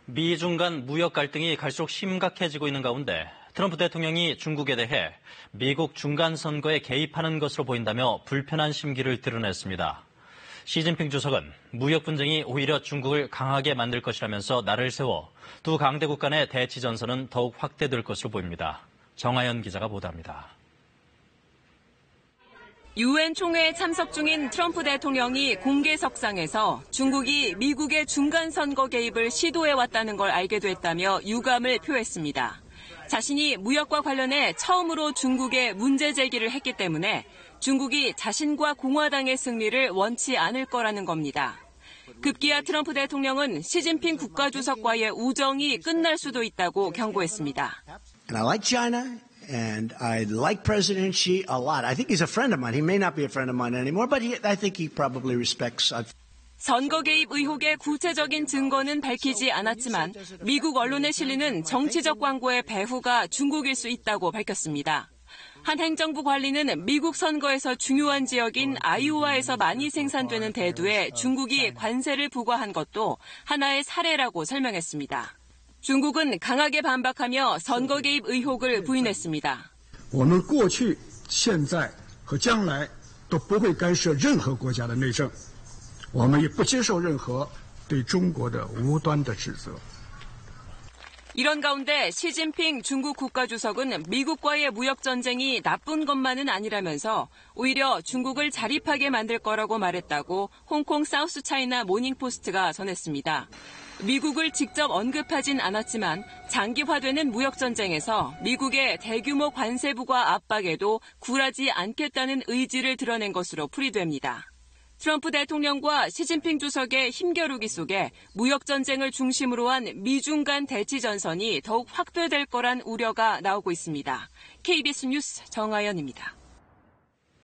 미중 간 무역 갈등이 갈수록 심각해지고 있는 가운데 트럼프 대통령이 중국에 대해 미국 중간 선거에 개입하는 것으로 보인다며 불편한 심기를 드러냈습니다. 시진핑 주석은 무역 분쟁이 오히려 중국을 강하게 만들 것이라면서 날을 세워 두 강대국 간의 대치 전선은 더욱 확대될 것으로 보입니다. 정하연 기자가 보도합니다. 유엔 총회에 참석 중인 트럼프 대통령이 공개석상에서 중국이 미국의 중간 선거 개입을 시도해왔다는 걸 알게 됐다며 유감을 표했습니다. 자신이 무역과 관련해 처음으로 중국에 문제 제기를 했기 때문에 중국이 자신과 공화당의 승리를 원치 않을 거라는 겁니다. 급기야 트럼프 대통령은 시진핑 국가주석과의 우정이 끝날 수도 있다고 경고했습니다. And I like China. And I like President Xi a lot. I think he's a friend of mine. He may not be a friend of mine anymore, but I think he probably respects. 선거 개입 의혹의 구체적인 증거는 밝히지 않았지만 미국 언론에 실리는 정치적 광고의 배후가 중국일 수 있다고 밝혔습니다. 한 행정부 관리는 미국 선거에서 중요한 지역인 아이오와에서 많이 생산되는 대두에 중국이 관세를 부과한 것도 하나의 사례라고 설명했습니다. 중국은 강하게 반박하며 선거 개입 의혹을 부인했습니다. 我们过去、现在和将来都不会干涉任何国家的内政，我们也不接受任何对中国的无端的指责。 이런 가운데 시진핑 중국 국가주석은 미국과의 무역 전쟁이 나쁜 것만은 아니라면서 오히려 중국을 자립하게 만들 거라고 말했다고 홍콩 사우스차이나 모닝포스트가 전했습니다. 미국을 직접 언급하진 않았지만 장기화되는 무역 전쟁에서 미국의 대규모 관세 부과 압박에도 굴하지 않겠다는 의지를 드러낸 것으로 풀이됩니다. 트럼프 대통령과 시진핑 주석의 힘겨루기 속에 무역 전쟁을 중심으로 한 미중 간 대치 전선이 더욱 확대될 거란 우려가 나오고 있습니다. KBS 뉴스 정하연입니다.